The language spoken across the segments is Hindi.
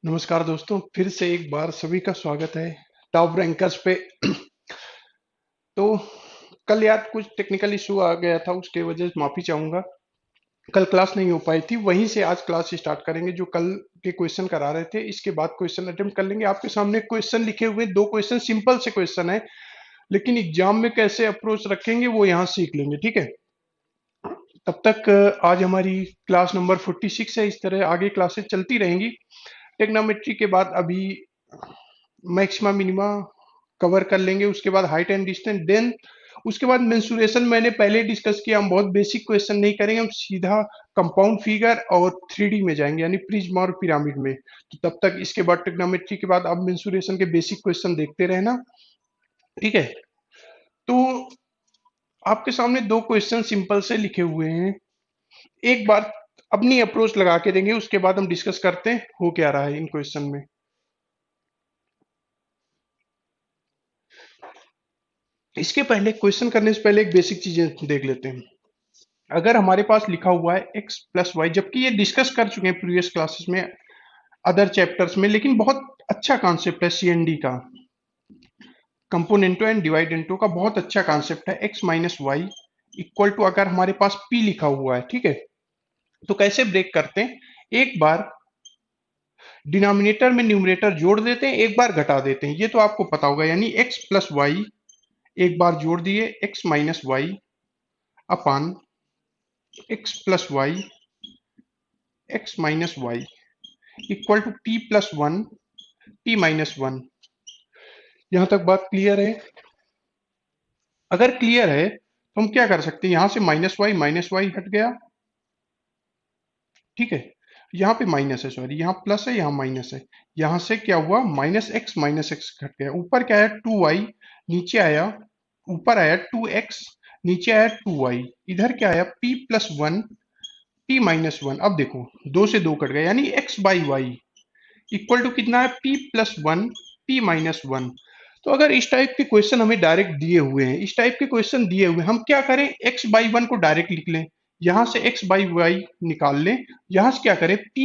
नमस्कार दोस्तों, फिर से एक बार सभी का स्वागत है टॉप रैंकर्स पे। तो कल यार कुछ टेक्निकल इशू आ गया था, उसके वजह से माफी चाहूंगा। कल क्लास नहीं हो पाई थी, वहीं से आज क्लास स्टार्ट करेंगे। जो कल के क्वेश्चन करा रहे थे, इसके बाद क्वेश्चन अटेम्प्ट कर लेंगे। आपके सामने क्वेश्चन लिखे हुए दो क्वेश्चन, सिंपल से क्वेश्चन है, लेकिन एग्जाम में कैसे अप्रोच रखेंगे वो यहाँ सीख लेंगे, ठीक है। तब तक आज हमारी क्लास नंबर 46 है। इस तरह आगे क्लासेस चलती रहेंगी। टेक्नोमेट्री के बाद अभी मैक्सिमा मिनिमा कवर कर लेंगे, उसके बाद हाइट एंड डिस्टेंस, देन उसके बाद मेंसुरेशन मैंने पहले डिस्कस किया। हम बहुत बेसिक क्वेश्चन नहीं करेंगे, हम सीधा कंपाउंड फिगर और 3D में जाएंगे, यानी प्रिज्म और पिरामिड में। तो तब तक इसके बाद ट्रिग्नोमेट्री के बाद अब मेंसुरेशन के बेसिक क्वेश्चन देखते रहना, ठीक है। तो आपके सामने दो क्वेश्चन सिंपल से लिखे हुए हैं। एक बार अपनी अप्रोच लगा के देंगे, उसके बाद हम डिस्कस करते हैं हो क्या रहा है इन क्वेश्चन में। इसके पहले क्वेश्चन करने से पहले एक बेसिक चीजें देख लेते हैं। अगर हमारे पास लिखा हुआ है x प्लस वाई, जबकि ये डिस्कस कर चुके हैं प्रीवियस क्लासेस में, अदर चैप्टर्स में, लेकिन बहुत अच्छा कॉन्सेप्ट है सीएनडी का, कंपोनेंटो एंड डिवाइडेंटो का बहुत अच्छा कॉन्सेप्ट है। x minus y equal to, अगर हमारे पास p लिखा हुआ है, ठीक है, तो कैसे ब्रेक करते हैं। एक बार डिनोमिनेटर में न्यूमरेटर जोड़ देते हैं, एक बार घटा देते हैं, ये तो आपको पता होगा। यानी x प्लस वाई एक बार जोड़ दिए, x minus y upon x plus y, x minus y equal to p plus one, p minus one. यहां तक बात क्लियर है? अगर क्लियर है तो हम क्या कर सकते हैं, यहां से माइनस वाई हट गया, ठीक है। यहाँ पे माइनस है, सॉरी, यहाँ प्लस है, यहाँ माइनस है। यहाँ से क्या हुआ, माइनस एक्स घट गया। ऊपर क्या है, 2y, नीचे आया, ऊपर आया 2x, नीचे आया 2y, इधर क्या आया, p plus one, p minus one. अब देखो, दो से दो कट गया, यानी x by y equal to कितना है, p plus one, p minus one. तो अगर इस टाइप के क्वेश्चन हमें डायरेक्ट दिए हुए हैं, इस टाइप के क्वेश्चन दिए हुए हैं, हम क्या करें, x बाई वन को डायरेक्ट लिख लें, यहां से x बाई वाई निकाल लें। यहां से क्या करें, p,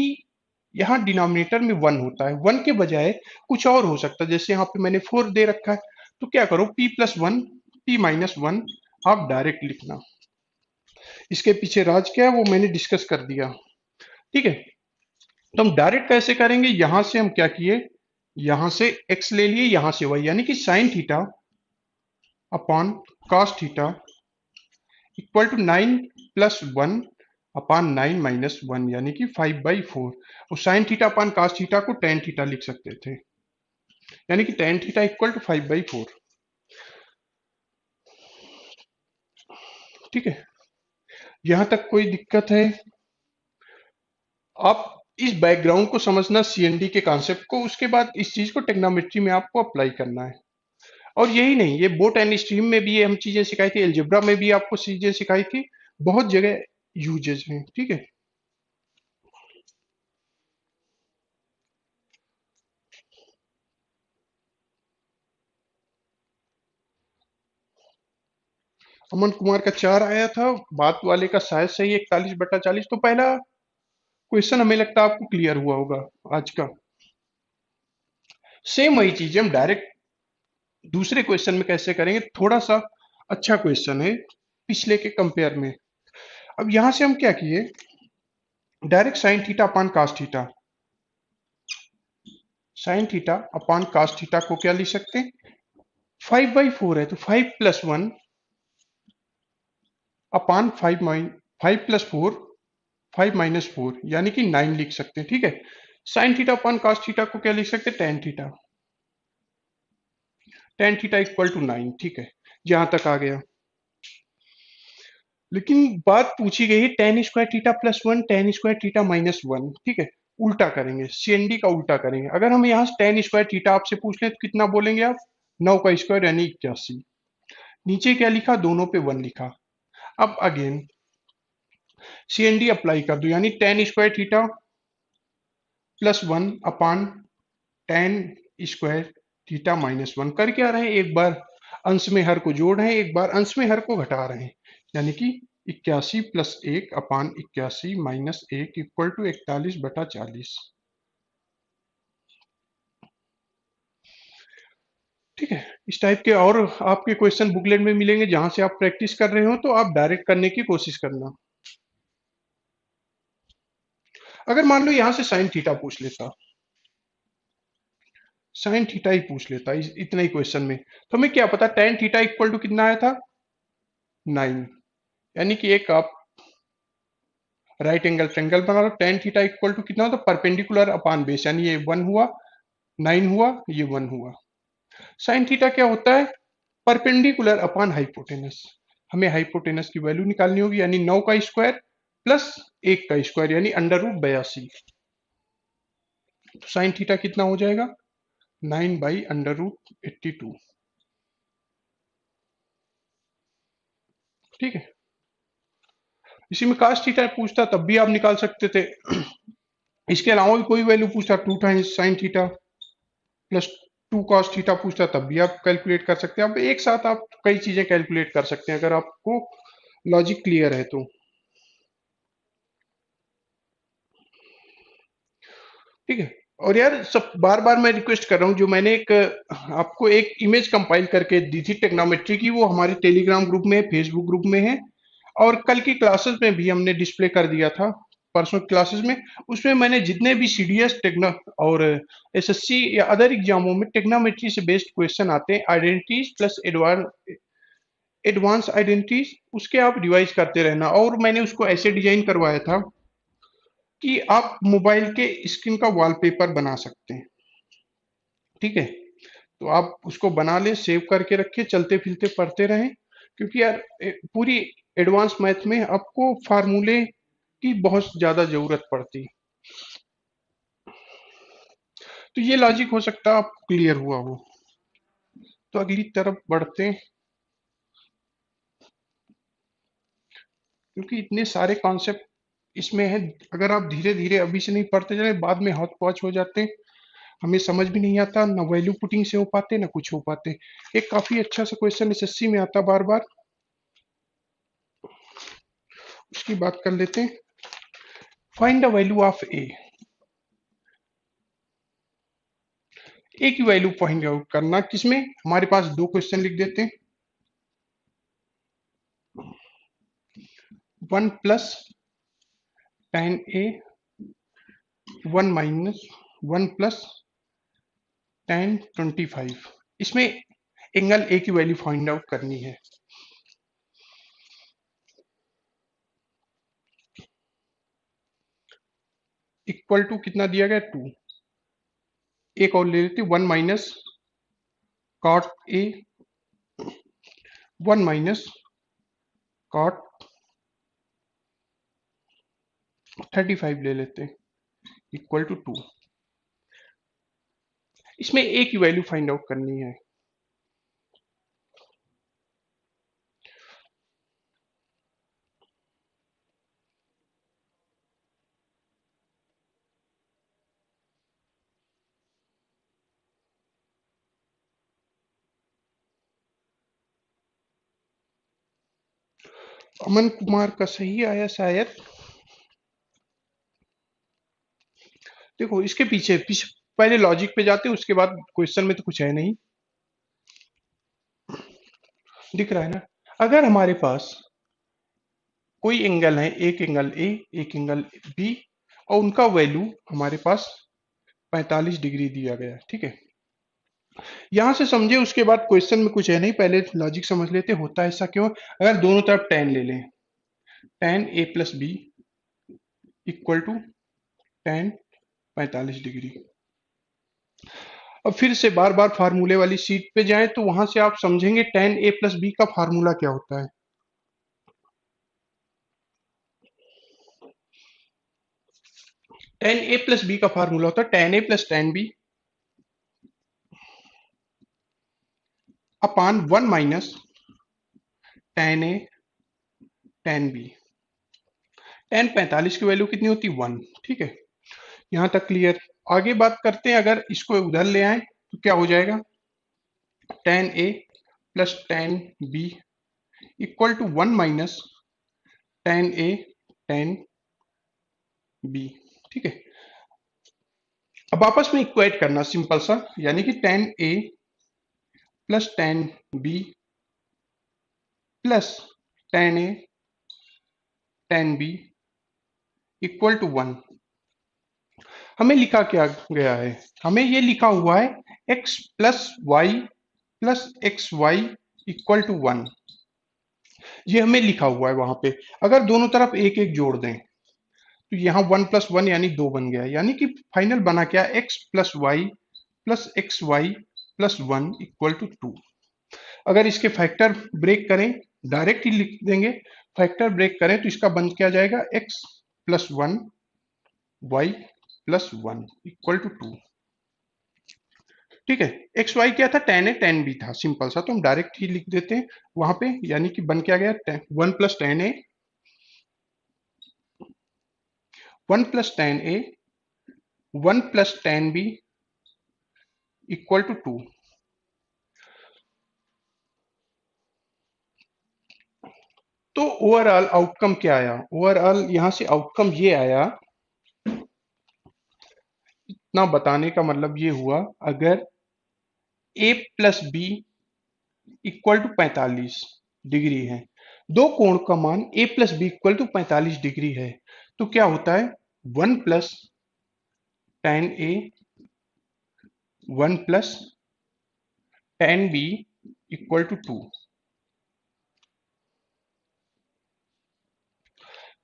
यहाँ डिनोमिनेटर में वन होता है, वन के बजाय कुछ और हो सकता है, जैसे यहाँ पे मैंने फोर दे रखा है। तो क्या करो, p plus one, p minus one आप डायरेक्ट लिखना। इसके पीछे राज क्या है वो मैंने डिस्कस कर दिया, ठीक है। तो हम डायरेक्ट कैसे करेंगे, यहां से हम क्या किए, यहां से x ले लिए, यहां से y, यानी कि sine theta upon cos theta equal to 9 plus one upon 9 minus one, यानी कि 5/4। और sine theta upon cos theta को टेन थीटा लिख सकते थे, यानी कि टेन थीटा इक्वल टू 5/4, ठीक है। यहां तक कोई दिक्कत है? आप इस बैकग्राउंड को समझना, सीएनडी के कॉन्सेप्ट को, उसके बाद इस चीज को टेक्नोमेट्री में आपको अप्लाई करना है। और यही नहीं, ये बोट एंड स्ट्रीम में भी ये हम चीजें सिखाई थी, एल्जेब्रा में भी आपको चीजें सिखाई थी, बहुत जगह यूजेज हैं, ठीक है। अमन कुमार का 4 आया था, बात वाले का शायद सही 41/40। तो पहला क्वेश्चन हमें लगता है आपको क्लियर हुआ होगा आज का। सेम वही चीज हम डायरेक्ट दूसरे क्वेश्चन में कैसे करेंगे, थोड़ा सा अच्छा क्वेश्चन है पिछले के कंपेयर में। अब यहां से हम क्या किए, direct sine theta upon cos theta, sine theta upon cos theta को क्या लिख सकते हैं, 5/4 है तो 5 प्लस वन अपान 5 प्लस 4, 5 - 4, यानी कि 9 लिख सकते हैं, ठीक है। Sine theta upon cos theta को क्या लिख सकते हैं, tan theta, tan theta equal to 9, ठीक है। यहां तक आ गया। लेकिन बात पूछी गई है ten square theta plus one, ten square theta minus one, ठीक है। उल्टा करेंगे, सीएनडी का उल्टा करेंगे। अगर हम यहाँ से टेन स्क्वायर थीटा आपसे पूछ लें तो कितना बोलेंगे आप, 9 का स्क्वायर यानी 81। नीचे क्या लिखा, दोनों पे वन लिखा। अब अगेन सीएनडी अप्लाई कर दो, यानी ten square theta plus one अपान ten square theta minus one. कर क्या रहे हैं, एक बार अंश में हर को जोड़ रहे हैं, एक बार अंश में हर को घटा रहे हैं, यानी कि 81 प्लस एक अपान 81 माइनस एक इक्वल टू 41/40। ठीक है। इस टाइप के और आपके क्वेश्चन बुकलेट में मिलेंगे, जहां से आप प्रैक्टिस कर रहे हो तो आप डायरेक्ट करने की कोशिश करना। अगर मान लो यहां से साइन थीटा पूछ लेता, साइन थीटा ही पूछ लेता इतना ही क्वेश्चन में, तो हमें क्या पता टेन थीटा इक्वल टू कितना आया था, 9। यानी कि एक आप राइट एंगल ट्रायंगल बना लो, टेन थीटा इक्वल टू कितना होता, परपेंडिकुलर अपॉन बेस, यानी ये 1 हुआ, 9 हुआ, ये 1 हुआ। साइन थीटा क्या होता है, परपेंडिकुलर अपॉन हाइपोटेनस। हमें हाइपोटेनस की वैल्यू निकालनी होगी, यानी 9 का स्क्वायर प्लस 1 का स्क्वायर, यानी √82। तो साइन थीटा कितना हो जाएगा, 9/√82। ठीक है। इसी में कास्ट थीटा पूछता तब भी आप निकाल सकते थे। इसके अलावा भी कोई वैल्यू पूछता, 2 times sign theta plus 2 cos theta पूछता, तब भी आप कैलकुलेट कर सकते हैं। अब एक साथ आप कई चीजें कैलकुलेट कर सकते हैं, अगर आपको लॉजिक क्लियर है तो। ठीक है। और यार सब बार बार मैं रिक्वेस्ट कर रहा हूँ, जो मैंने एक आपको एक इमेज कंपाइल करके दी थी टेक्नोमेट्री की, वो हमारे टेलीग्राम ग्रुप में, फेसबुक ग्रुप में है, और कल की क्लासेस में भी हमने डिस्प्ले कर दिया था, परसों क्लासेस में। उसमें मैंने जितने भी सीडीएस टेक्नो और एसएससी या अदर एग्जामों में टेक्नोमेट्री से बेस्ड क्वेश्चन आते हैं, आइडेंटिटीज प्लस एडवांस आइडेंटिटीज, उसके आप रिवाइज करते रहना। और मैंने उसको ऐसे डिजाइन करवाया था कि आप मोबाइल के स्क्रीन का वॉलपेपर बना सकते हैं। ठीक है। तो आप उसको बना लें, सेव करके रखिए, चलते फिरते पढ़ते रहें, क्योंकि यार पूरी एडवांस मैथ में आपको फार्मूले की बहुत ज्यादा जरूरत पड़ती। तो ये लॉजिक हो सकता है आपको क्लियर हुआ हो। तो अगली तरफ बढ़ते हैं, क्योंकि इतने सारे कॉन्सेप्ट इसमें है, अगर आप धीरे धीरे अभी से नहीं पढ़ते चले, बाद में हाथ पहुंच हो जाते हैं, हमें समझ भी नहीं आता, ना वैल्यू पुटिंग से हो पाते, ना कुछ हो पाते। एक काफी अच्छा सा क्वेश्चन एसएससी में आता बार बार, उसकी बात कर लेते हैं। फाइंड द वैल्यू ऑफ ए की वैल्यू फाइंड आउट करना, किसमें, हमारे पास दो क्वेश्चन लिख देते हैं। 1 + tan A, 1 - 1 + tan 25। इसमें एंगल ए की वैल्यू फाइंड आउट करनी है। इक्वल टू कितना दिया गया, 2। एक और ले लेते, 1 - cot A, 1 - cot 35 ले लेते हैं, इक्वल टू 2। इसमें ए की वैल्यू फाइंड आउट करनी है। अमन कुमार का सही आया शायद। देखो इसके पीछे पहले लॉजिक पे जाते हैं, उसके बाद क्वेश्चन में तो कुछ है नहीं, दिख रहा है ना। अगर हमारे पास कोई एंगल है, एक एंगल ए, एक एंगल बी, और उनका वैल्यू हमारे पास 45 डिग्री दिया गया है। ठीक है। यहां से समझे, उसके बाद क्वेश्चन में कुछ है नहीं, पहले लॉजिक समझ लेते होता है ऐसा क्यों। अगर दोनों तरफ tan ले लें, tan A + B equal to tan 45 degree. अब फिर से बार बार फार्मूले वाली सीट पे जाएं, तो वहां से आप समझेंगे tan A + B का फार्मूला क्या होता है। tan A + B का फार्मूला होता है tan A + tan B upon 1 - tan A tan B। tan 45 की वैल्यू कितनी होती है, 1। ठीक है। यहां तक क्लियर। आगे बात करते हैं, अगर इसको उधर ले आए तो क्या हो जाएगा, tan A + tan B equal to 1 - tan A tan B। ठीक है। अब आपस में इक्वेट करना सिंपल सा, यानी कि tan A plus ten B plus ten A tan B equal to one. हमें लिखा क्या गया है? हमें ये लिखा हुआ है x plus x y equal to one. ये हमें लिखा हुआ है वहां पे। अगर दोनों तरफ एक एक जोड़ दें तो यहाँ वन प्लस वन यानी दो बन गया, यानी कि फाइनल बना क्या, plus x y plus one equal to two. अगर इसके फैक्टर ब्रेक करें, डायरेक्ट ही लिख देंगे, फैक्टर ब्रेक करें तो इसका बन क्या जाएगा, x plus one y plus one equal to two. ठीक है, एक्स वाई क्या था, टेन ए टेन बी था, सिंपल सा, तो हम डायरेक्ट ही लिख देते हैं वहां पे, यानी कि बन क्या गया, one plus ten A one plus ten B equal to two. तो ओवरऑल आउटकम क्या आया, ओवरऑल यहां से आउटकम ये आया। इतना बताने का मतलब ये हुआ, अगर A plus B equal to 45 degree है, दो कोण का मान A plus B equal to 45 degree है, तो क्या होता है, one plus ten A one plus ten B equal to two.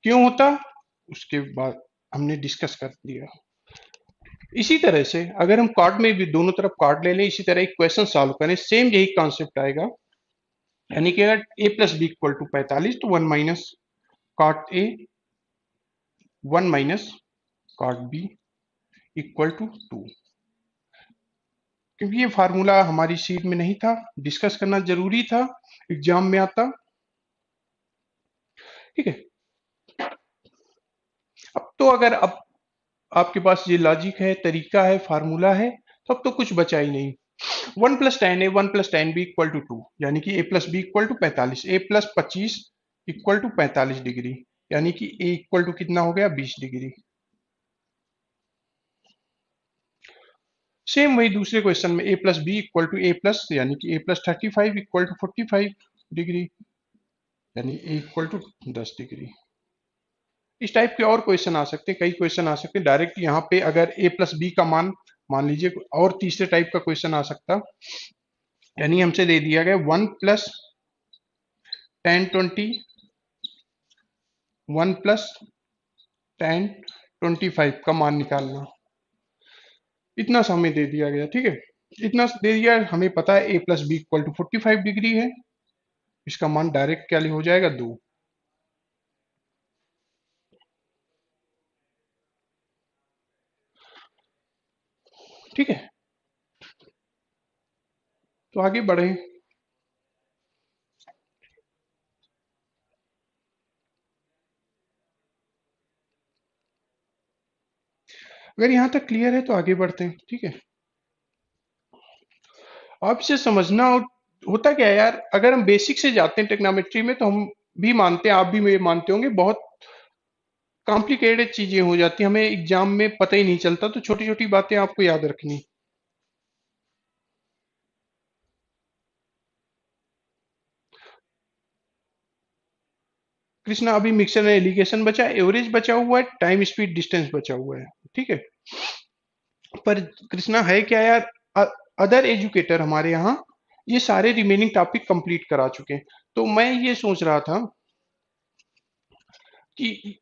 क्यों होता, उसके बाद हमने डिस्कस कर दिया। इसी तरह से अगर हम कार्ड में भी दोनों तरफ कार्ड ले लें, इसी तरह एक क्वेश्चन सॉल्व करें, सेम यही कॉन्सेप्ट आएगा। यानी कि अगर A plus B equal to 45 तो one minus cot A one minus cot B equal to two. क्योंकि ये फार्मूला हमारी शीट में नहीं था, डिस्कस करना जरूरी था, एग्जाम में आता। ठीक है, अब तो अगर अब आपके पास ये लॉजिक है, तरीका है, फार्मूला है, तो अब तो कुछ बचा ही नहीं। One plus ten A one plus ten B equal to two, यानी कि A plus B equal to 45, A plus 25 equal to 45 degree, यानी कि ए इक्वल टू कितना हो गया, 20 डिग्री। सेम वही दूसरे क्वेश्चन में A plus B equal to A plus, यानी कि A plus 35 equal to 45 degree, यानी ए इक्वल टू 10 डिग्री। इस टाइप के और क्वेश्चन आ सकते हैं, कई क्वेश्चन आ सकते हैं डायरेक्ट यहाँ पे। अगर ए प्लस बी का मान मान लीजिए, और तीसरे टाइप का क्वेश्चन आ सकता, यानी हमसे दे दिया गया one plus ten twenty one plus ten 25 का मान निकालना, इतना सा हमें दे दिया गया। ठीक है, इतना दे दिया, हमें पता है A plus B equal to 45 degree है, इसका मान डायरेक्ट क्या हो जाएगा, दो। ठीक है, तो आगे बढ़े। अगर यहां तक क्लियर है तो आगे बढ़ते हैं। ठीक है, आप इसे समझना होता क्या है यार, अगर हम बेसिक से जाते हैं टेक्नोमेट्री में, तो हम भी मानते हैं, आप भी ये मानते होंगे, बहुत कॉम्प्लिकेटेड चीजें हो जाती हैं, हमें एग्जाम में पता ही नहीं चलता, तो छोटी छोटी बातें आपको याद रखनी। कृष्णा, अभी मिक्सर में एलिगेशन बचा है, एवरेज बचा हुआ है, टाइम स्पीड डिस्टेंस बचा हुआ है। ठीक है, पर कृष्णा है क्या यार, अदर एजुकेटर हमारे यहाँ ये सारे रिमेनिंग टॉपिक कंप्लीट करा चुके हैं। तो मैं ये सोच रहा था कि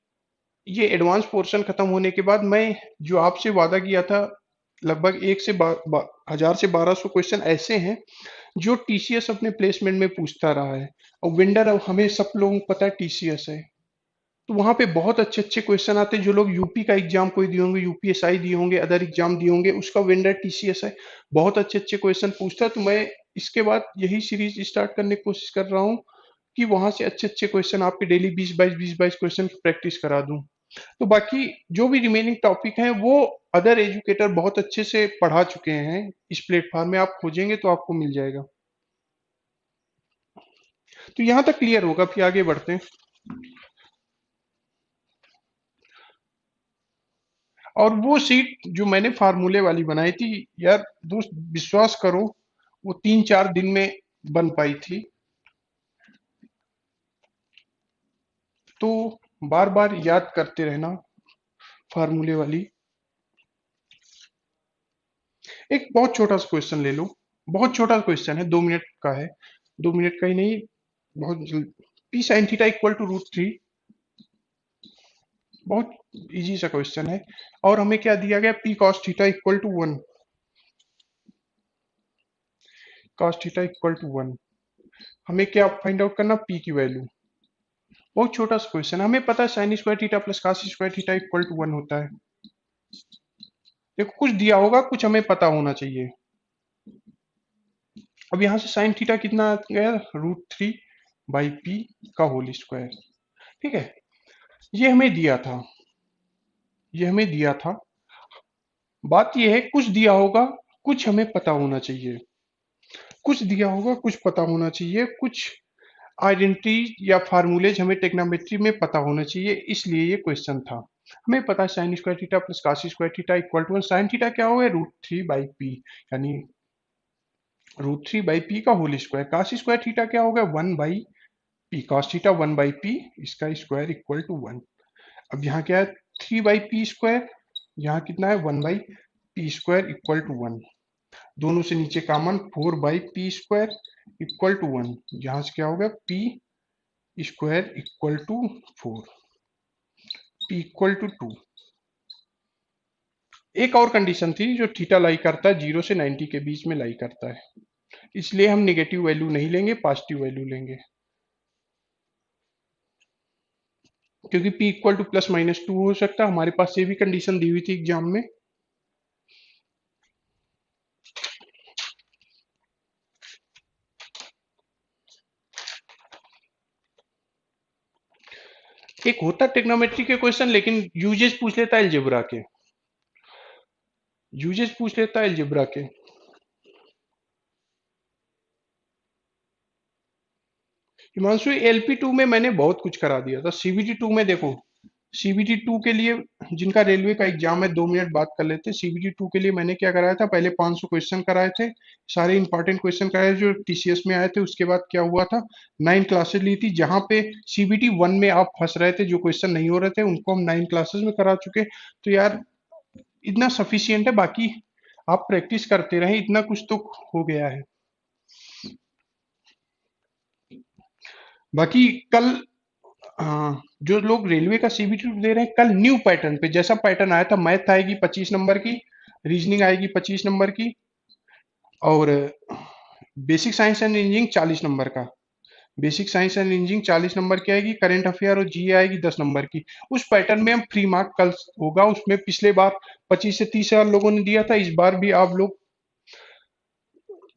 ये एडवांस पोर्शन खत्म होने के बाद मैं जो आपसे वादा किया था, लगभग एक से 1000 से 1200 क्वेश्चन ऐसे हैं जो टीसीएस अपने प्लेसमेंट में पूछता रहा है, और विंडर, अब हमें सब लोगों को पता है टीसीएस है, तो वहां पे बहुत अच्छे अच्छे क्वेश्चन आते हैं। जो लोग यूपी का एग्जाम कोई दिए होंगे, यूपीएसआई दिए होंगे, अदर एग्जाम दिए होंगे, उसका वेंडर टीसीएस है, बहुत अच्छे अच्छे क्वेश्चन पूछता है। तो मैं इसके बाद यही सीरीज स्टार्ट करने की कोशिश कर रहा हूँ कि वहां से अच्छे अच्छे क्वेश्चन आपके डेली 20-22 क्वेश्चन की प्रैक्टिस करा दूं। तो बाकी जो भी रिमेनिंग टॉपिक हैं वो अदर एजुकेटर बहुत अच्छे से पढ़ा चुके हैं, इस प्लेटफॉर्म में आप खोजेंगे तो आपको मिल जाएगा। तो यहां तक क्लियर होगा, फिर आगे बढ़ते हैं। और वो सीट जो मैंने फार्मूले वाली बनाई थी यार, दोस्त विश्वास करो, वो 3-4 दिन में बन पाई थी। तो बार बार याद करते रहना फार्मूले वाली। एक बहुत छोटा सा क्वेश्चन ले लो, बहुत छोटा क्वेश्चन है, 2 मिनट का है, 2 मिनट का ही नहीं, बहुत जल्द। P sine theta equal to root 3, बहुत इजी सा क्वेश्चन है। और हमें क्या दिया गया, p cos theta equal to 1, cos theta equal to 1। हमें क्या फाइंड आउट करना, पी की वैल्यू। बहुत छोटा सा क्वेश्चन है, हमें पता है sine square theta plus cos square theta equal to 1 होता है। देखो कुछ दिया होगा, कुछ हमें पता होना चाहिए। अब यहाँ से साइन थीटा कितना आ गया, रूट 3 बाई पी का होल स्क्वायर। ठीक है, ये हमें दिया था, ये हमें दिया था। बात ये है, कुछ दिया होगा, कुछ हमें पता होना चाहिए। कुछ दिया होगा, कुछ पता होना चाहिए, कुछ आइडेंटिटी या फार्मूलेज हमें टेक्नोमेट्री में पता होना चाहिए, इसलिए ये क्वेश्चन था। हमें पता है sine square theta plus cos square theta equal to 1। Sine theta क्या होगा, रूट 3 बाई पी, यानी रूट 3 बाई पी का whole square. Cos square theta क्या होगा, 1/पी, कॉस थीटा 1/पी, इसका स्क्वायर इक्वल टू 1। अब यहाँ क्या है, 3/पी स्क्वायर, यहाँ कितना है, 1/पी स्क्वायर इक्वल टू 1। दोनों से नीचे कॉमन, 4/पी स्क्वायर इक्वल टू 1। यहाँ से क्या होगा, p square equal to 4, p equal to 2। एक और कंडीशन थी, जो थीटा लाई करता है 0 से 90 के बीच में लाई करता है, इसलिए हम नेगेटिव वैल्यू नहीं लेंगे, पॉजिटिव वैल्यू लेंगे। क्योंकि p इक्वल टू +-2 हो सकता है, हमारे पास ये भी कंडीशन दी हुई थी एग्जाम में। एक होता ट्रिग्नोमेट्री के क्वेश्चन, लेकिन यूजेस पूछ लेता है अलजेब्रा के, यूजेस पूछ लेता है अलजेब्रा के। हिमांशु, LP2 में मैंने बहुत कुछ करा दिया था, CBT2 में देखो, CBT2 के लिए जिनका रेलवे का एग्जाम है, 2 मिनट बात कर लेते हैं। CBT2 के लिए मैंने क्या कराया था, पहले 500 क्वेश्चन कराए थे, सारे इंपॉर्टेंट क्वेश्चन कराए जो TCS में आए थे। उसके बाद क्या हुआ था, 9 क्लासेस ली थी, जहां पे CBT1 में आप फंस रहे थे, जो क्वेश्चन नहीं हो रहे थे उनको हम 9 क्लासेस में करा चुके। तो यार इतना सफिशियंट है, बाकी आप प्रैक्टिस करते रहे, इतना कुछ तो हो गया है। बाकी कल, हाँ, जो लोग रेलवे का CBT दे रहे हैं, कल न्यू पैटर्न पे, जैसा पैटर्न आया था, मैथ आएगी 25 नंबर की, रीजनिंग आएगी 25 नंबर की, और basic science and engineering 40 number का। Basic science and engineering 40 number की आएगी, करंट अफेयर और जीए आएगी 10 नंबर की। उस पैटर्न में हम फ्री मार्क कल होगा, उसमें पिछले बार 25 से 30 हजार लोगों ने दिया था, इस बार भी आप लोग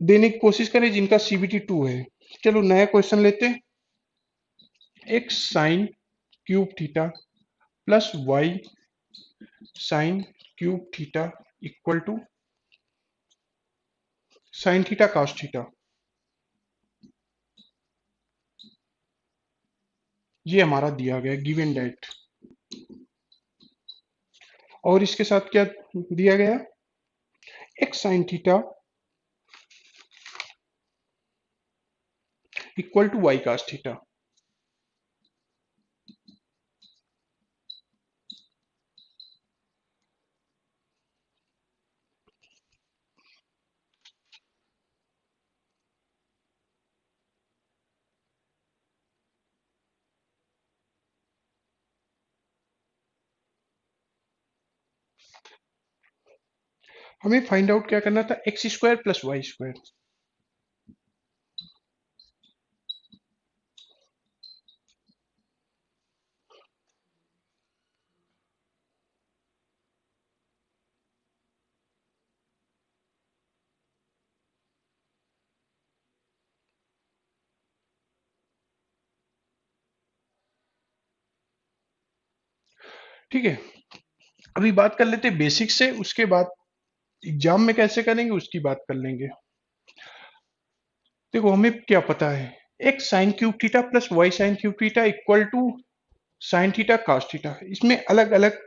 देने की कोशिश करें जिनका CBT2 है। चलो नया क्वेश्चन लेते हैं। X sine cube theta plus y sine cube theta equal to sine theta cos theta, ये हमारा दिया गया गिवन डेट। और इसके साथ क्या दिया गया, x sine theta equal to y cos theta. हमें फाइंड आउट क्या करना था, x square plus Y square. ठीक है, अभी बात कर लेते हैं बेसिक से, उसके बाद एग्जाम में कैसे करेंगे उसकी बात कर लेंगे। देखो हमें क्या पता है, x sine cube theta plus y sine cube theta equal to sine theta cos theta. इसमें अलग अलग,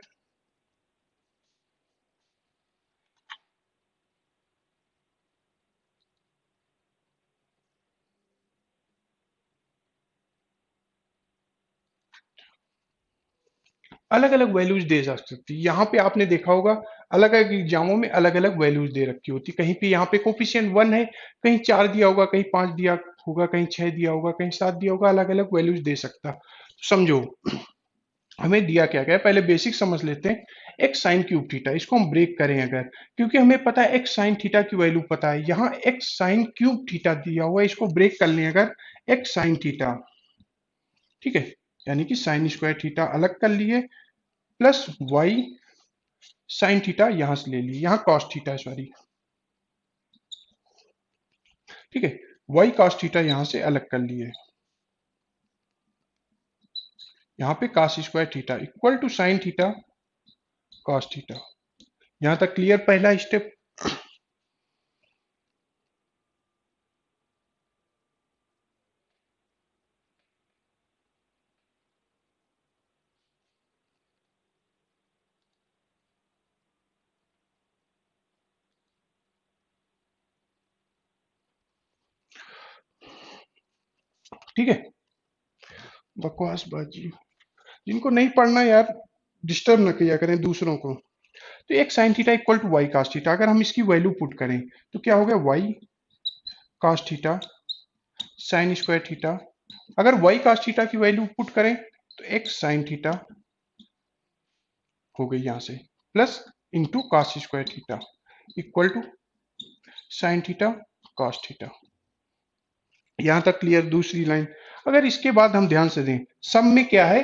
अलग अलग वैल्यूज दे जा सकती है। यहाँ पे आपने देखा होगा अलग अलग एग्जामों में अलग अलग वैल्यूज दे रखी होती, कहीं पे यहाँ पे कोफिशिएंट 1 है, कहीं 4 दिया होगा, कहीं 5 दिया होगा, कहीं 6 दिया होगा, कहीं 7 दिया होगा, अलग अलग वैल्यूज दे सकता। तो समझो हमें दिया क्या गया है, पहले बेसिक समझ लेते हैं। एक्स साइन क्यूब थीटा, इसको हम ब्रेक करें अगर, क्योंकि हमें पता है एक्स साइन थीटा की वैल्यू पता है, यहाँ एक्स साइन क्यूब थीटा दिया हुआ है, इसको ब्रेक कर लें अगर एक्स साइन थीटा, ठीक है, यानी कि साइन स्क्वायर थीटा अलग कर लिए, प्लस वाई साइन थीटा यहां से ले लिए, यहाँ कॉस थीटा सॉरी, ठीक है, वाई कॉस थीटा यहां से अलग कर लिए, यहाँ पे cos square theta equal to sine theta cos theta. यहां तक क्लियर पहला स्टेप। ठीक है, बकवास बाजी, जिनको नहीं पढ़ना यार डिस्टर्ब ना किया करें दूसरों को। तो x sine theta equal to y cos theta, अगर हम इसकी वैल्यू पुट करें तो क्या हो गया, y cos theta sine square theta. अगर वाई कास थीटा की वैल्यू पुट करें तो एक्स साइन थीटा हो गई यहां से, plus into cos square theta equal to sine theta cos theta. यहां तक क्लियर। दूसरी लाइन, अगर इसके बाद हम ध्यान से दें, सब में क्या है,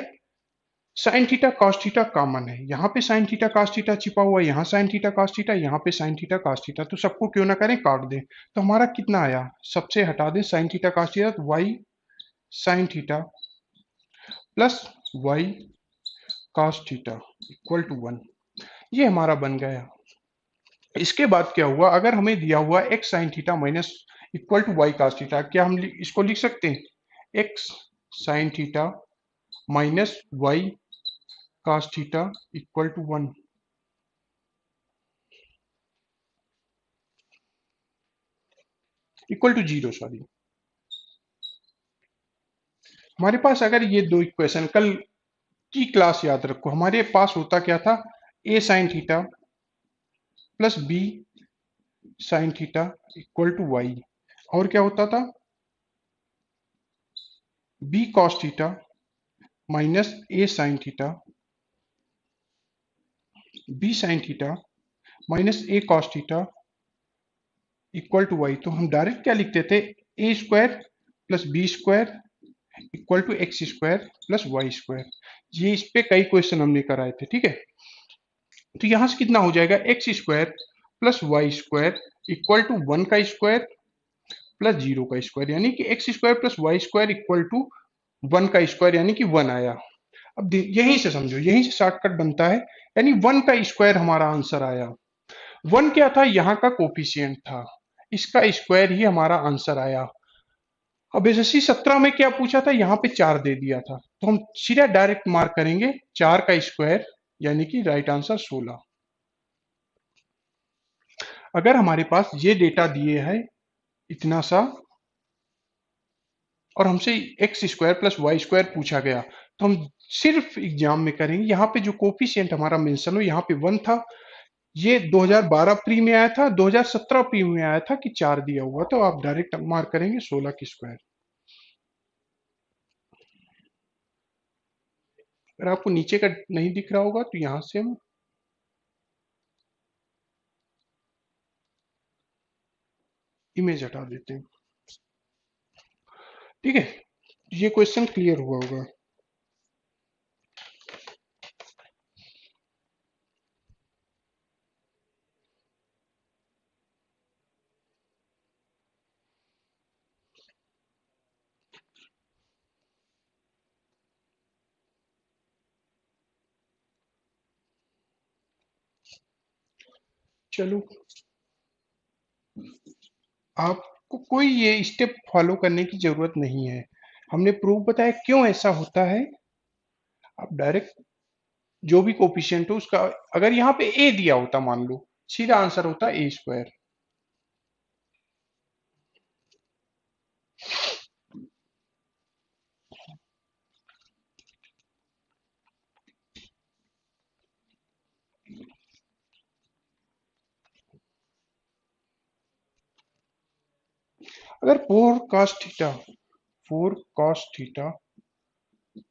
sine theta cos theta common है, यहाँ पे साइन थीटा कॉस थीटा छिपा हुआ है, यहाँ साइन थीटा कॉस थीटा, यहाँ पे साइन थीटा कॉस थीटा, तो सबको क्यों ना करें काट दें। तो हमारा कितना आया, सबसे हटा दें साइन थीटा कॉस थीटा, तो y sine theta plus y cos theta equal to 1, ये हमारा बन गया। इसके बाद क्या हुआ, अगर हमें दिया हुआ x sine theta minus equal to y cos theta, क्या हम इसको लिख सकते हैं x sine theta minus y cos theta equal to 1, equal to 0 sorry. हमारे पास अगर ये दो इक्वेशन, कल की क्लास याद रखो, हमारे पास होता क्या था, a sine theta plus B sine theta equal to Y, और क्या होता था b cos theta minus a sine theta b sine theta minus a cos theta equal to Y. तो हम डायरेक्ट क्या लिखते थे, A square plus B square equal to X square plus Y square. ये इस पे कई क्वेश्चन हमने कराए थे, ठीक है। तो यहां से कितना हो जाएगा, x square plus Y square equal to 1 का स्क्वायर प्लस 0 का स्क्वायर, यानी कि x square plus Y square equal to 1 का स्क्वायर, यानी कि 1 आया। अब यहीं से समझो, यहीं से शॉर्टकट बनता है, यानी 1 का स्क्वायर हमारा आंसर आया। 1 क्या था, यहाँ का कोफिशियंट था, इसका स्क्वायर ही हमारा आंसर आया। अब एसएससी 17 में क्या पूछा था, यहाँ पे 4 दे दिया था, तो हम सीधा डायरेक्ट मार्क करेंगे 4 का स्क्वायर, यानी कि राइट आंसर 16। अगर हमारे पास ये डेटा दिए है इतना सा, और हमसे x square plus Y square पूछा गया, तो हम सिर्फ एग्जाम में करेंगे, यहाँ पे जो कोफिशिएंट हमारा मेंशन हो, यहाँ पे 1 था, ये 2012 प्री में आया था, 2017 प्री में आया था कि 4 दिया हुआ, तो आप डायरेक्ट मार्क करेंगे 16 की स्क्वायर। अगर आपको नीचे का नहीं दिख रहा होगा तो यहां से हम इमेज हटा देते हैं, ठीक है। ये क्वेश्चन क्लियर हुआ होगा। चलो, आपको कोई ये स्टेप फॉलो करने की जरूरत नहीं है, हमने प्रूफ बताया क्यों ऐसा होता है। आप डायरेक्ट जो भी कोफिशिएंट हो उसका, अगर यहाँ पे ए दिया होता मान लो, सीधा आंसर होता ए स्क्वायर। अगर 4 cos थीटा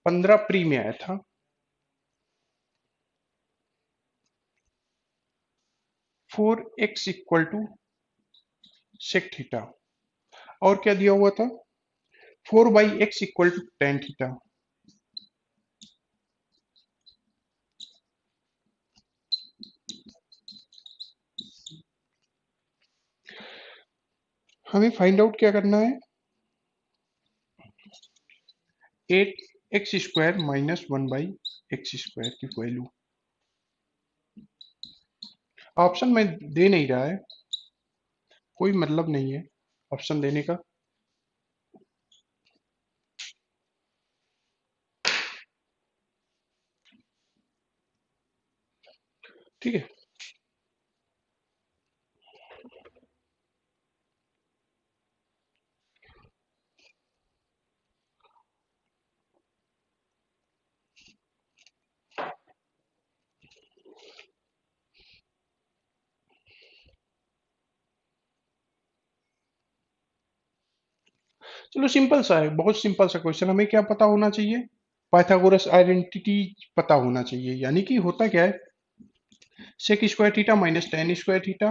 15 प्री में आया था, 4x equal to sec theta, और क्या दिया हुआ था, 4/x equal to tan theta. हमें फाइंड आउट क्या करना है, 8x² माइनस 1/x² की वैल्यू। ऑप्शन में दे नहीं रहा है, कोई मतलब नहीं है ऑप्शन देने का। ठीक है, चलो सिंपल सा है, बहुत सिंपल सा क्वेश्चन। हमें क्या पता होना चाहिए, पाइथागोरस आइडेंटिटी पता होना चाहिए। यानी कि होता क्या है, sec square theta minus tan square theta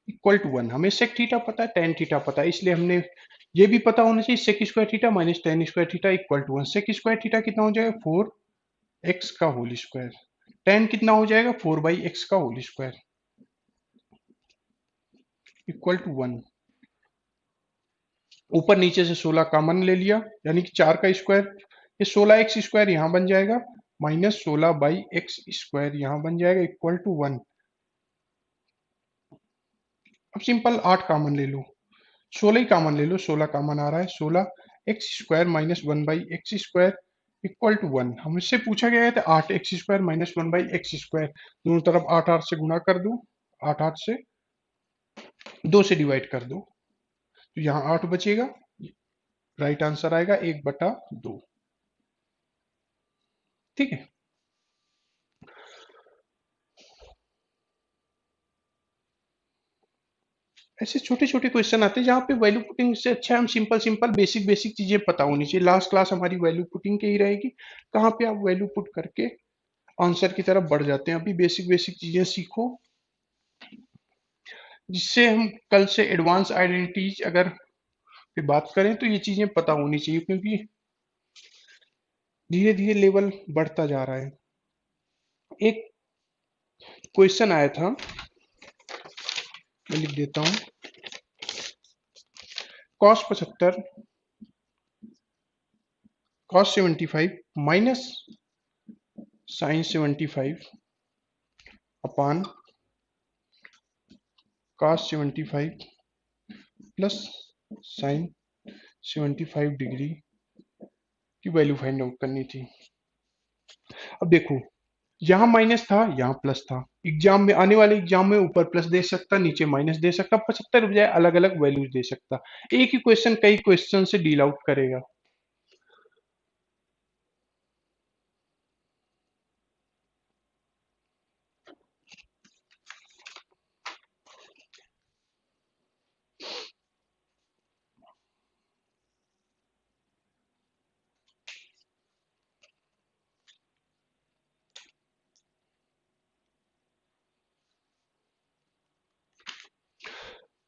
equal to 1। हमें सेक थीटा पता है, टेन थीटा पता है, इसलिए हमने ये भी पता होना चाहिए sec square theta minus tan square theta equal to 1। Sec square theta कितना हो जाएगा, 4x का होल स्क्वायर, टेन कितना हो जाएगा, 4/x का होल स्क्वायर इक्वल टू 1। ऊपर नीचे से 16 कॉमन ले लिया, यानी कि 4 का स्क्वायर, ये 16x² यहाँ बन जाएगा, माइनस 16/x² यहाँ बन जाएगा इक्वल टू 1। अब सिंपल 8 कॉमन ले लो, 16 ही कॉमन ले लो, 16 कॉमन आ रहा है, 16x² minus 1/x² equal to 1। हमसे पूछा गया है तो 8x² माइनस 1/x², दोनों तरफ 8 8 से गुणा कर दो, 8 8 से 2 से डिवाइड कर दो, तो यहाँ 8 बचेगा, राइट आंसर आएगा 1/2। ठीक है, ऐसे छोटे छोटे क्वेश्चन आते हैं जहाँ पे वैल्यू पुटिंग से अच्छा हम सिंपल सिंपल बेसिक बेसिक चीजें पता होनी चाहिए। लास्ट क्लास हमारी वैल्यू पुटिंग की ही रहेगी, कहाँ पे आप वैल्यू पुट करके आंसर की तरफ बढ़ जाते हैं। अभी बेसिक बेसिक चीजें सीखो, जिससे हम कल से एडवांस आइडेंटिटीज अगर पे बात करें तो ये चीजें पता होनी चाहिए, क्योंकि धीरे धीरे लेवल बढ़ता जा रहा है। एक क्वेश्चन आया था, मैं लिख देता हूँ, cos 75 cos 75 माइनस sin 75 अपान cos 75 प्लस sin 75 डिग्री की वैल्यू फाइंड आउट करनी थी। अब देखो, यहाँ माइनस था, यहाँ प्लस था, एग्जाम में आने वाले एग्जाम में ऊपर प्लस दे सकता, नीचे माइनस दे सकता, 75 बजाय अलग अलग वैल्यूज दे सकता। एक ही क्वेश्चन कई क्वेश्चन से डील आउट करेगा।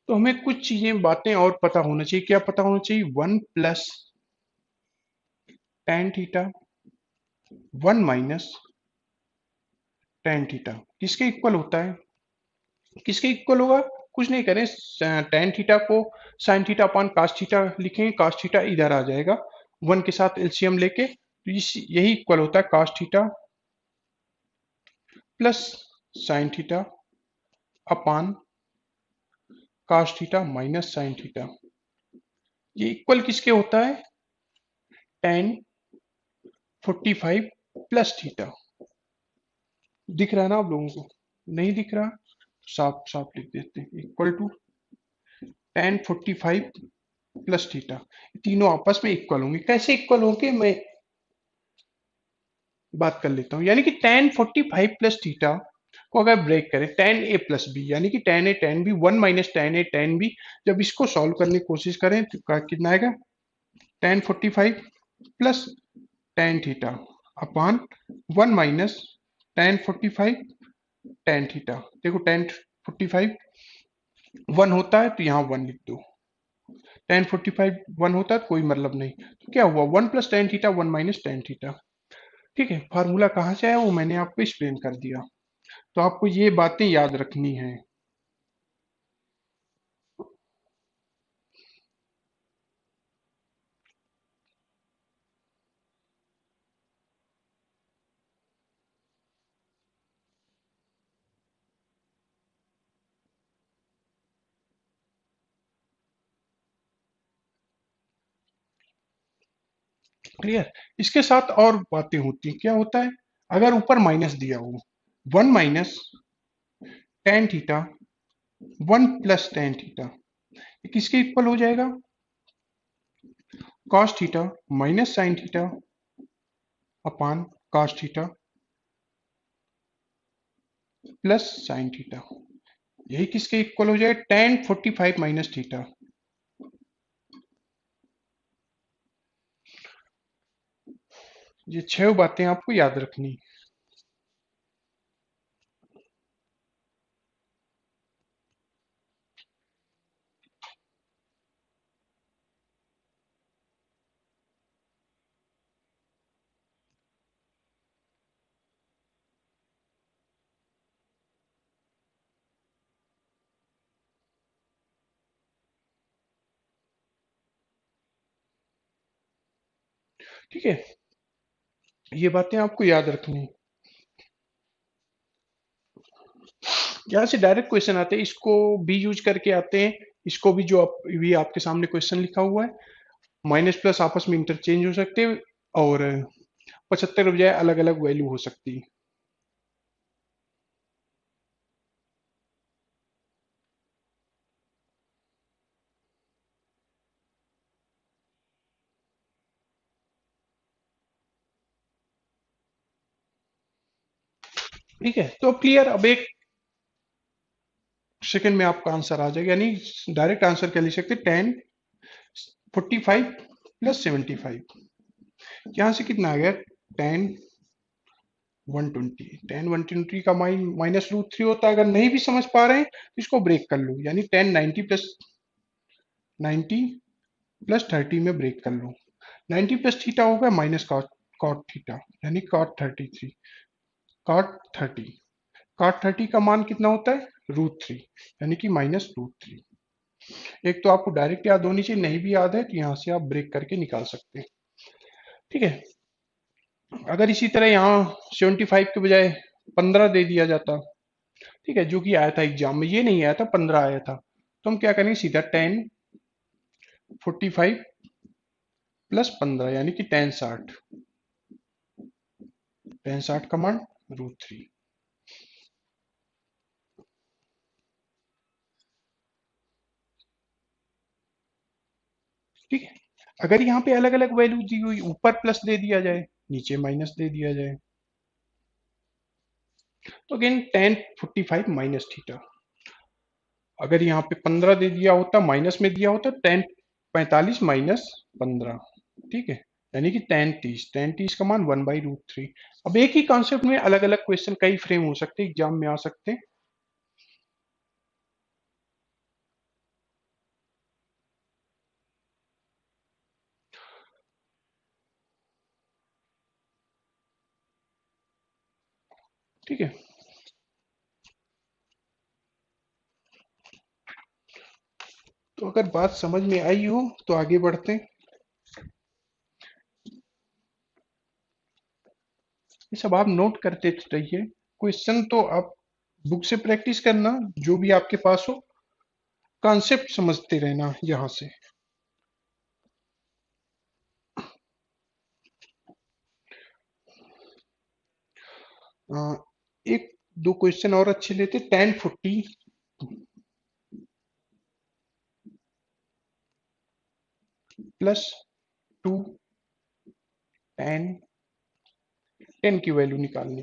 तो हमें कुछ चीजें बातें और पता होना चाहिए। क्या पता होना चाहिए, 1 + tan थीटा 1 - tan थीटा किसके इक्वल होता है, किसके इक्वल होगा, कुछ नहीं करें, tan थीटा को sin theta upon cos theta लिखेंगे, cos थीटा इधर आ जाएगा 1 के साथ एलसीएम लेके, तो यही इक्वल होता है cos theta plus sin theta upon cos theta minus sin theta. ये इक्वल किसके होता है, tan 45 प्लस थीटा। दिख रहा है ना आप लोगों को, नहीं दिख रहा, साफ साफ लिख देते हैं, equal to tan 45 plus theta. तीनों आपस में इक्वल होंगे, कैसे इक्वल होंगे मैं बात कर लेता हूं। यानी कि tan 45 प्लस थीटा को अगर ब्रेक करें, tan a प्लस बी यानी कि tan a tan b 1 minus tan a tan b, जब इसको सॉल्व करने की कोशिश करें तो कितना आएगा, tan 45 plus tan theta upon 1 minus tan 45 tan theta. देखो tan 45 1 होता है तो यहाँ 1 लिख दो, tan 45 1 होता है तो कोई मतलब नहीं, तो क्या हुआ 1 plus tan theta 1 minus tan theta. ठीक है, फार्मूला कहाँ से आया वो मैंने आपको एक्सप्लेन कर दिया, तो आपको ये बातें याद रखनी है। क्लियर। इसके साथ और बातें होती हैं, क्या होता है अगर ऊपर माइनस दिया हो, 1 minus tan theta 1 plus tan theta, ये किसके इक्वल हो जाएगा, cos theta minus sin theta upon cos theta plus sin theta, यही किसके इक्वल हो जाएगा, tan 45 माइनस थीटा। ये 6 बातें आपको याद रखनी। ठीक है, ये बातें आपको याद रखनी। यहाँ से डायरेक्ट क्वेश्चन आते हैं, इसको भी यूज करके आते हैं, इसको भी जो आप भी आपके सामने क्वेश्चन लिखा हुआ है, माइनस प्लस आपस में इंटरचेंज हो सकते हैं और 75 के बजाय अलग अलग वैल्यू हो सकती है। ठीक है, तो क्लियर, अब एक सेकंड में आपका आंसर आ जाएगा, यानी डायरेक्ट आंसर क्या लिख सकते हैं, 10 45 प्लस 75, यहाँ से कितना आ गया, 10 120 का माइनस रूट थ्री होता है। अगर नहीं भी समझ पा रहे हैं तो इसको ब्रेक कर लो, यानी 10 90 प्लस 90 प्लस 30 में ब्रेक कर लो, 90 प्लस थीटा होगा माइनस कॉट कॉट थीटा, यानी कॉट 33, कॉट 30, कॉट 30 का मान कितना होता है, रूट थ्री, यानी कि माइनस रूट थ्री। एक तो आपको डायरेक्ट याद होनी चाहिए, नहीं भी याद है तो यहाँ से आप ब्रेक करके निकाल सकते हैं। ठीक है, अगर इसी तरह यहाँ 75 के बजाय 15 दे दिया जाता, ठीक है, जो कि आया था एग्जाम में, ये नहीं आया था, 15 आया था, तो हम क्या करेंगे, सीधा 10 45 प्लस 15 यानी कि 10 60, 10 60 का मान रूट थ्री। ठीक है, अगर यहाँ पे अलग अलग वैल्यू दी हुई, ऊपर प्लस दे दिया जाए नीचे माइनस दे दिया जाए, तो अगेन 10 45 माइनस थीटा, अगर यहाँ पे 15 दे दिया होता, माइनस में दिया होता, 10 45 माइनस 15, ठीक है, यानी कि 10 30 का मान 1/√3। अब एक ही कॉन्सेप्ट में अलग अलग क्वेश्चन कई फ्रेम हो सकते हैं, एग्जाम में आ सकते हैं। ठीक है, तो अगर बात समझ में आई हो तो आगे बढ़ते हैं। ये सब आप नोट करते रहिए, क्वेश्चन तो आप बुक से प्रैक्टिस करना, जो भी आपके पास हो, कॉन्सेप्ट समझते रहना यहाँ से। अ, एक दो क्वेश्चन और अच्छे लेते, 10 40 प्लस 2 10 10 की वैल्यू निकालनी।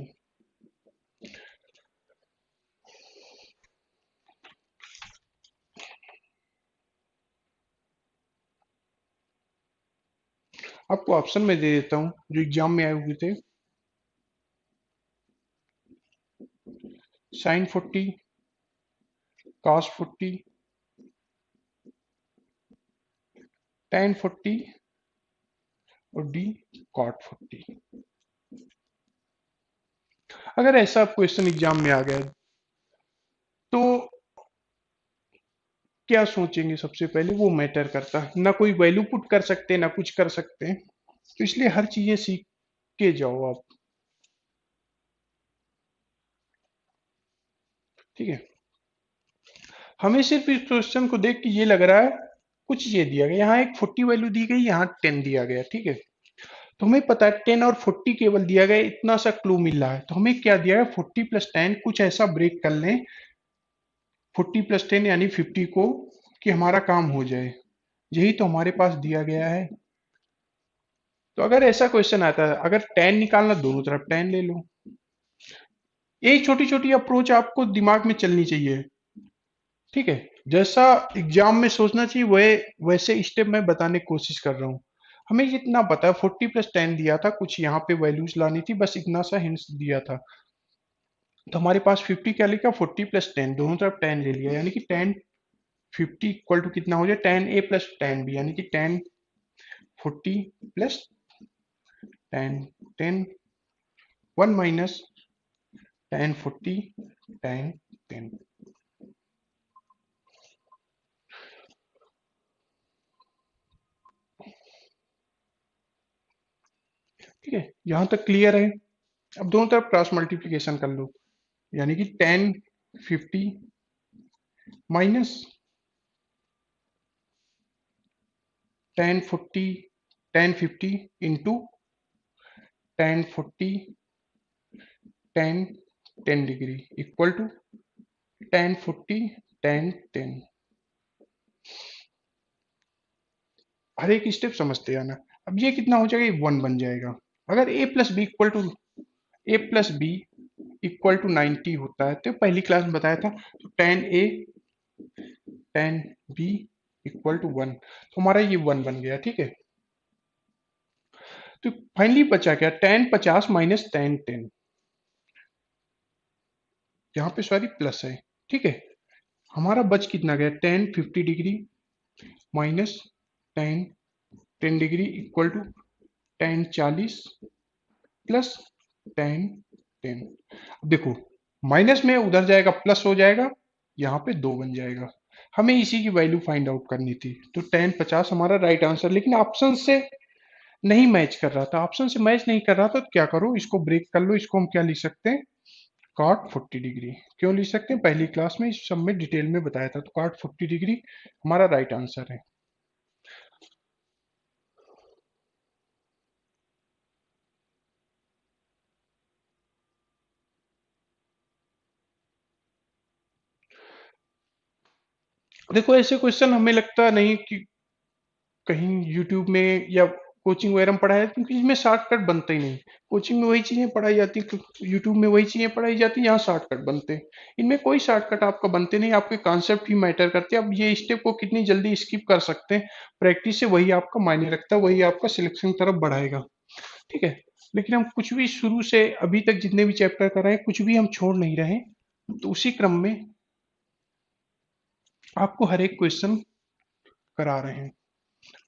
आपको ऑप्शन में दे देता हूँ जो एग्जाम में आए हुए थे। साइन 40, कॉस 40, tan 40 और डी कॉट 40। अगर ऐसा क्वेश्चन एग्जाम में आ गया तो क्या सोचेंगे? सबसे पहले वो मैटर करता है ना, कोई वैल्यू पुट कर सकते हैं ना कुछ कर सकते हैं। तो इसलिए हर चीजें सीख के जाओ आप। ठीक है, हमें सिर्फ इस क्वेश्चन को देख के ये लग रहा है कुछ ये दिया गया, यहाँ एक 40 वैल्यू दी गई, यहाँ 10 दिया गया। ठीक है, तो हमें पता है 10 और 40 केवल दिया गया, इतना सा क्लू मिल रहा है। तो हमें क्या दिया है, 40 प्लस 10 कुछ ऐसा ब्रेक कर लें 40 प्लस 10 यानी 50 को, कि हमारा काम हो जाए। यही तो हमारे पास दिया गया है। तो अगर ऐसा क्वेश्चन आता है, अगर 10 निकालना दोनों तरफ 10 ले लो। यही छोटी छोटी अप्रोच आपको दिमाग में चलनी चाहिए। ठीक है, जैसा एग्जाम में सोचना चाहिए वह वैसे स्टेप मैं बताने की कोशिश कर रहा हूँ। हमें इतना पता है 40 प्लस 10 दिया था, कुछ यहाँ पे वैल्यूज लानी थी, बस इतना सा हिंट्स दिया था। तो हमारे पास 50 क्या लिखा, 40 प्लस 10, दोनों तरफ 10 ले लिया, यानी कि 10 50 इक्वल टू कितना हो जाए, 10 ए प्लस 10 बी, यानी कि 10 40 प्लस 10 10 1 माइनस 10 40 10 10। ठीक है, यहां तक क्लियर है। अब दोनों तरफ क्रॉस मल्टीप्लीकेशन कर लो, यानी कि 10 50 minus 10 40 10 50 into 10 40 10 10 degree equal to 10 40 10 10। हर एक स्टेप समझते जाना। अब ये कितना हो जाएगा, ये 1 बन जाएगा। अगर a plus B equal to A plus B equal to 90 होता है, तो पहली क्लास में बताया था, तो 10 ए 10 बी इक्वल टू 1, तो हमारा ये 1 बन गया। ठीक है, तो फाइनली बचा क्या, 10 50 माइनस 10 10, यहाँ पे सॉरी प्लस है। ठीक है, हमारा बच कितना गया, 10 50 degree minus 10 10 degree equal to 10 40 plus 10 10। देखो, माइनस में उधर जाएगा प्लस हो जाएगा, यहाँ पे 2 बन जाएगा। हमें इसी की वैल्यू फाइंड आउट करनी थी, तो 10 50 हमारा राइट आंसर, लेकिन ऑप्शन से नहीं मैच कर रहा था। ऑप्शन से मैच नहीं कर रहा था, तो क्या करो, इसको ब्रेक कर लो। इसको हम क्या लिख सकते हैं, कॉट 40 डिग्री। क्यों लिख सकते हैं, पहली क्लास में इस सब में डिटेल में बताया था। तो कॉट 40 डिग्री हमारा राइट आंसर है। देखो, ऐसे क्वेश्चन हमें लगता नहीं कि कहीं यूट्यूब में या कोचिंग वगैरह में पढ़ाया है, क्योंकि इसमें शॉर्टकट बनता ही नहीं। कोचिंग में वही चीजें पढ़ाई जाती, यूट्यूब में वही चीजें पढ़ाई जाती, यहाँ शॉर्टकट बनते हैं। इनमें कोई शॉर्टकट आपका बनते नहीं, आपके कॉन्सेप्ट ही मैटर करते हैं। अब ये स्टेप को कितनी जल्दी स्किप कर सकते हैं, प्रैक्टिस से वही आपका मायने रखता है, वही आपका सिलेक्शन की तरफ बढ़ाएगा। ठीक है, लेकिन हम कुछ भी शुरू से अभी तक जितने भी चैप्टर कर रहे हैं, कुछ भी हम छोड़ नहीं रहे। तो उसी क्रम में आपको हर एक क्वेश्चन करा रहे हैं।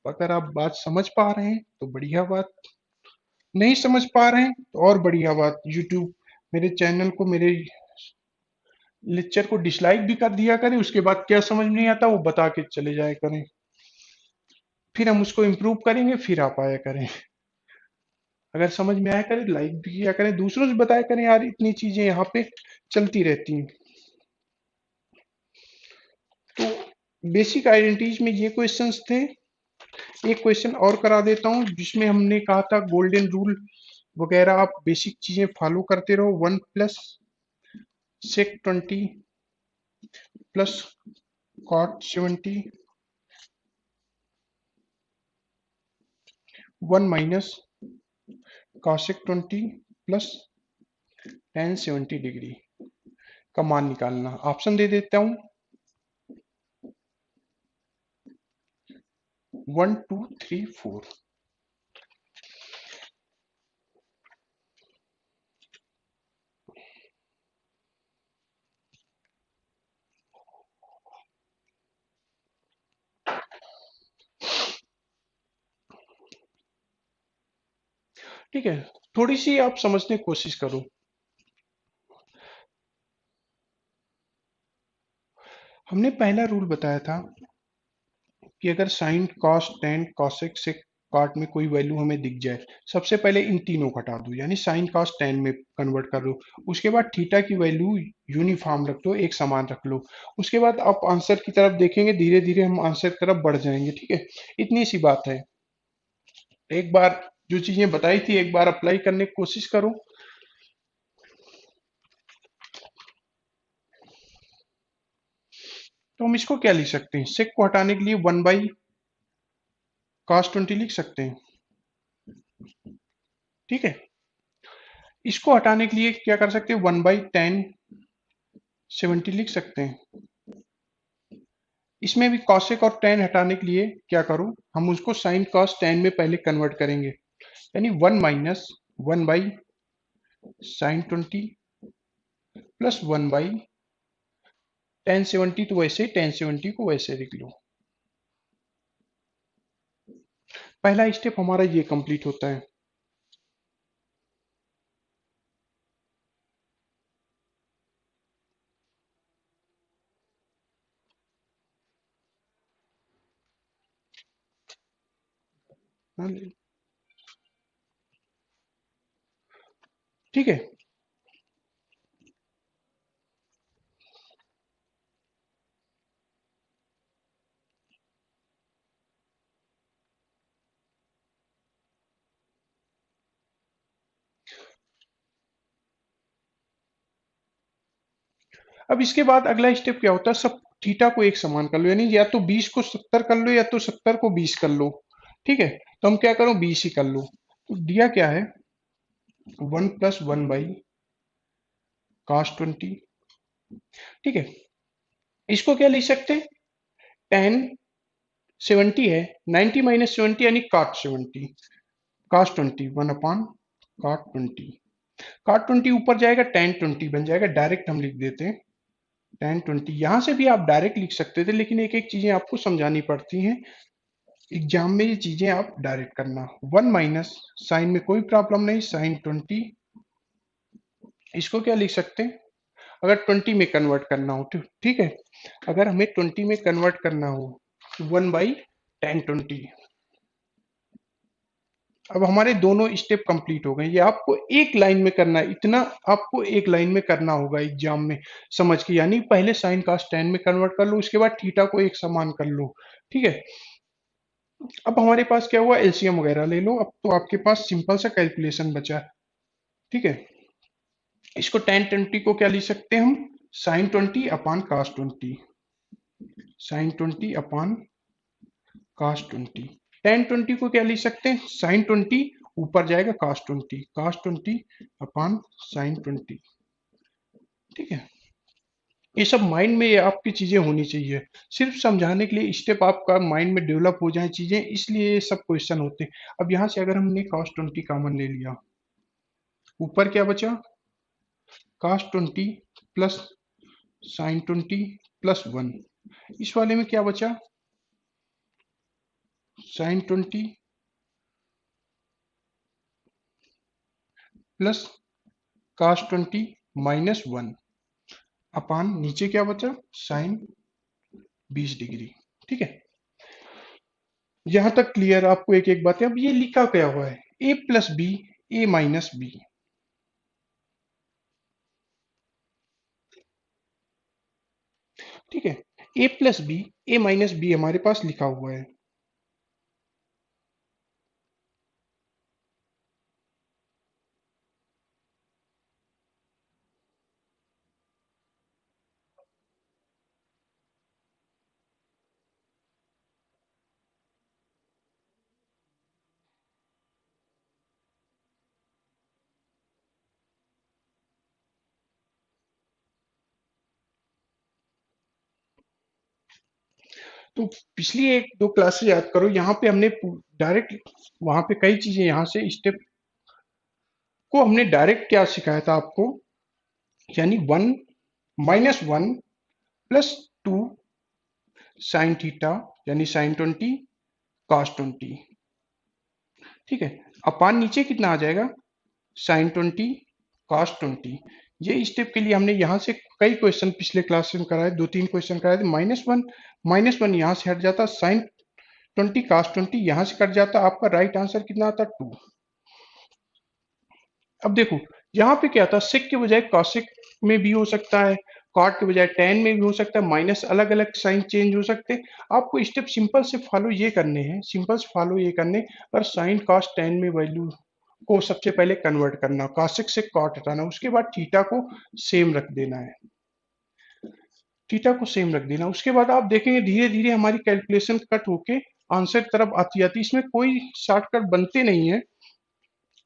अगर आप बात समझ पा रहे हैं तो बढ़िया बात, नहीं समझ पा रहे हैं तो और बढ़िया बात। यूट्यूब मेरे चैनल को, मेरे लेक्चर को डिसलाइक भी कर दिया करें, उसके बाद क्या समझ नहीं आता वो बता के चले जाया करें, फिर हम उसको इम्प्रूव करेंगे, फिर आप आया करें। अगर समझ में आया करें लाइक भी किया करें, दूसरों से बताया करें, यार इतनी चीजें यहाँ पे चलती रहती हैं। तो बेसिक आइडेंटिटीज में ये क्वेश्चंस थे। एक क्वेश्चन और करा देता हूँ, जिसमें हमने कहा था गोल्डन रूल वगैरह आप बेसिक चीजें फॉलो करते रहो। 1 plus sec 20 plus cot 70, 1 minus cosec 20 plus tan 70 degree का मान निकालना। ऑप्शन दे देता हूँ, 1 2 3 4। ठीक है, थोड़ी सी आप समझने की कोशिश करो। हमने पहला रूल बताया था कि अगर साइन कॉस टेन कॉसेक से कॉट में कोई वैल्यू हमें दिख जाए, सबसे पहले इन तीनों को हटा दो, यानी साइन कॉस टेन में कन्वर्ट कर लो। उसके बाद थीटा की वैल्यू यूनिफॉर्म रख लो, एक समान रख लो। उसके बाद आप आंसर की तरफ देखेंगे, धीरे धीरे हम आंसर की तरफ बढ़ जाएंगे। ठीक है, इतनी सी बात है। एक बार जो चीजें बताई थी एक बार अप्लाई करने की कोशिश करो। तो हम इसको क्या लिख सकते हैं, सेक को हटाने के लिए 1/cos 20 लिख सकते हैं। ठीक है, इसको हटाने के लिए क्या कर सकते हैं, 1/tan 70 लिख सकते हैं। इसमें भी कॉसेक और टेन हटाने के लिए क्या करूं, हम उसको साइन कॉस टेन में पहले कन्वर्ट करेंगे, यानी 1 - 1/sin 20 प्लस 1/tan 70। तो वैसे tan 70 को वैसे लिख लो। पहला स्टेप हमारा ये कंप्लीट होता है। ठीक है, अब इसके बाद अगला स्टेप क्या होता है, सब थीटा को एक समान कर लो, यानी या तो 20 को 70 कर लो या तो 70 को 20 कर लो। ठीक है, तो हम क्या करो, 20 ही कर लो। तो दिया क्या है, 1 + 1/cos 20। ठीक है, इसको क्या लिख सकते हैं, tan 70 है, 90 - 70 यानी cot 70। cos 20 1/cot 20। cot 20 ऊपर जाएगा, tan 20 बन जाएगा, डायरेक्ट हम लिख देते हैं tan 20। यहां से भी आप डायरेक्ट लिख सकते थे, लेकिन एक एक चीजें आपको समझानी पड़ती हैं एग्जाम में, ये चीजें आप डायरेक्ट करना। 1 - साइन में कोई प्रॉब्लम नहीं, sin 20। इसको क्या लिख सकते हैं, अगर 20 में कन्वर्ट करना हो तो, ठीक है, अगर हमें 20 में कन्वर्ट करना हो, 1/tan 20। अब हमारे दोनों स्टेप कंप्लीट हो गए, ये आपको एक लाइन में करना है, इतना आपको एक लाइन में करना होगा एग्जाम में समझ के, यानी पहले साइन cos 10 में कन्वर्ट कर लो, उसके बाद थीटा को एक समान कर लो। ठीक है, अब हमारे पास क्या हुआ, एलसीएम वगैरह ले लो, अब तो आपके पास सिंपल सा कैलकुलेशन बचा। ठीक है, इसको tan 20 को क्या लिख सकते हैं हम, sin 20/cos 20। sin 20/cos 20। tan 20 को क्या लिख सकते हैं, sin 20 ऊपर जाएगा cos 20। ठीक है, ये सब माइंड में ये आपकी चीजें होनी चाहिए, सिर्फ समझाने के लिए स्टेप आपका माइंड में डेवलप हो जाए चीजें, इसलिए ये सब क्वेश्चन होते हैं। अब यहाँ से अगर हमने cos 20 कॉमन ले लिया, ऊपर क्या बचा, cos 20 प्लस sin 20 +1। इस वाले में क्या बचा, sin 20 प्लस cos 20 - 1 अपान नीचे क्या बचा, साइन 20 डिग्री। ठीक है, यहां तक क्लियर आपको, एक एक बात है। अब ये लिखा क्या हुआ है, a + b a - b। ठीक है, a + b a - b हमारे पास लिखा हुआ है। तो पिछली एक दो क्लासेस याद करो, यहाँ पे हमने डायरेक्ट, वहां पे कई चीजें यहाँ से स्टेप को हमने डायरेक्ट क्या सिखाया था आपको, यानी 1 - 1 +2 sin थीटा, यानी sin 20 cos 20। ठीक है, अपान नीचे कितना आ जाएगा, sin 20 cos 20। ये स्टेप के लिए हमने यहाँ से कई क्वेश्चन पिछले क्लास में कराए, 2-3 क्वेश्चन कराए थे। -1 यहाँ से हट जाता, sin 20 cos 20 यहाँ से कट जाता, आपका राइट आंसर कितना आता, 2। अब देखो यहाँ पे क्या था, सेक के बजाय कॉसेक में भी हो सकता है, कॉट के बजाय टेन में भी हो सकता है, माइनस अलग अलग साइन चेंज हो सकते हैं। आपको स्टेप सिंपल से फॉलो ये करने हैं, सिंपल से फॉलो ये करने, और साइन कॉस टेन में वैल्यू को सबसे पहले कन्वर्ट करना, कॉसेक से कॉट हटाना, उसके बाद थीटा को सेम रख देना है, थीटा को सेम रख देना। उसके बाद आप देखेंगे धीरे धीरे हमारी कैलकुलेशन कट होके आंसर की तरफ आती आती, इसमें कोई शॉर्टकट बनते नहीं है,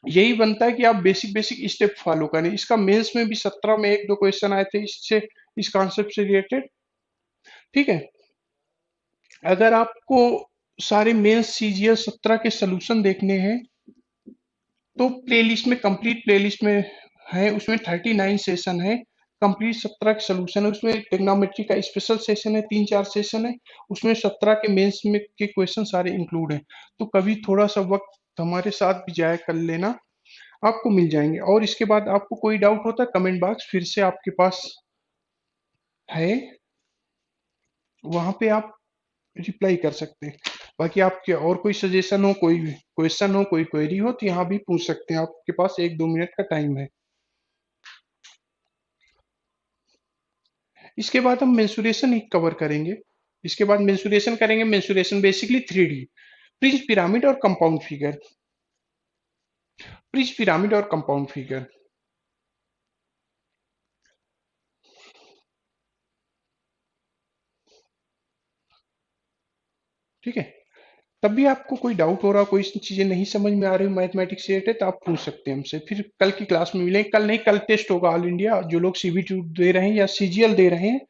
यही बनता है कि आप बेसिक बेसिक स्टेप फॉलो करें। इसका मेंस में भी 17 में 1-2 क्वेश्चन आए थे इससे, इस कॉन्सेप्ट से रिलेटेड, ठीक है। अगर आपको सारे मेंस सीजीएल 17 के सोल्यूशन देखने हैं तो प्लेलिस्ट में, कंप्लीट प्लेलिस्ट में है, उसमें 39 सेशन है, कंप्लीट 17 के सोल्यूशन है, उसमें ट्रिग्नोमेट्री का स्पेशल सेशन है, 3-4 सेशन है, उसमें 17 के मेंस में के क्वेश्चन सारे इंक्लूड हैं। तो कभी थोड़ा सा वक्त हमारे साथ भी जाया कर लेना, आपको मिल जाएंगे। और इसके बाद आपको कोई डाउट होता है, कमेंट बॉक्स फिर से आपके पास है, वहां पे आप रिप्लाई कर सकते हैं। बाकी आपके और कोई सजेशन हो, कोई क्वेश्चन हो, कोई क्वेरी हो, तो यहाँ भी पूछ सकते हैं, आपके पास 1-2 मिनट का टाइम है। इसके बाद हम मेंसुरेशन ही कवर करेंगे। इसके बाद मेंसुरेशन करेंगे। Mensuration basically 3D, Prince pyramid और कंपाउंड फिगर, प्रिंस पिरामिड और कंपाउंड फिगर, ठीक है। तब भी आपको कोई डाउट हो रहा, कोई चीजें नहीं समझ में आ रही मैथमेटिक्स से रिलेटेड, तो आप पूछ सकते हैं हमसे। फिर कल की क्लास में मिलेंगे। कल नहीं, कल टेस्ट होगा ऑल इंडिया, जो लोग सीबीटी दे रहे हैं या सीजीएल दे रहे हैं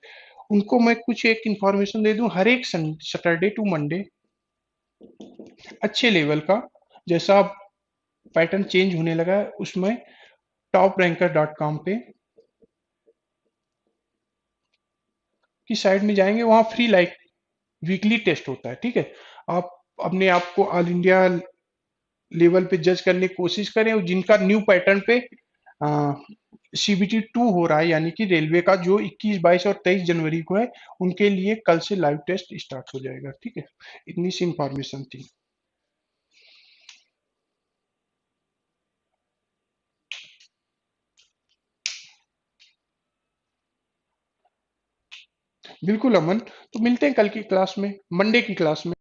उनको मैं कुछ एक इंफॉर्मेशन दे दूं। हर एक सैटरडे टू मंडे अच्छे लेवल का, जैसा पैटर्न चेंज होने लगा है उसमें, टॉपरैंकर.com पे की साइड में जाएंगे, वहाँ फ्री लाइक वीकली टेस्ट होता है, ठीक है। आप अपने आप को ऑल इंडिया लेवल पे जज करने की कोशिश करें, और जिनका न्यू पैटर्न पे CBT 2 हो रहा है, यानी कि रेलवे का, जो 21, 22 और 23 जनवरी को है, उनके लिए कल से लाइव टेस्ट स्टार्ट हो जाएगा, ठीक है। इतनी सी इंफॉर्मेशन थी। बिल्कुल अमन, तो मिलते हैं कल की क्लास में, मंडे की क्लास में।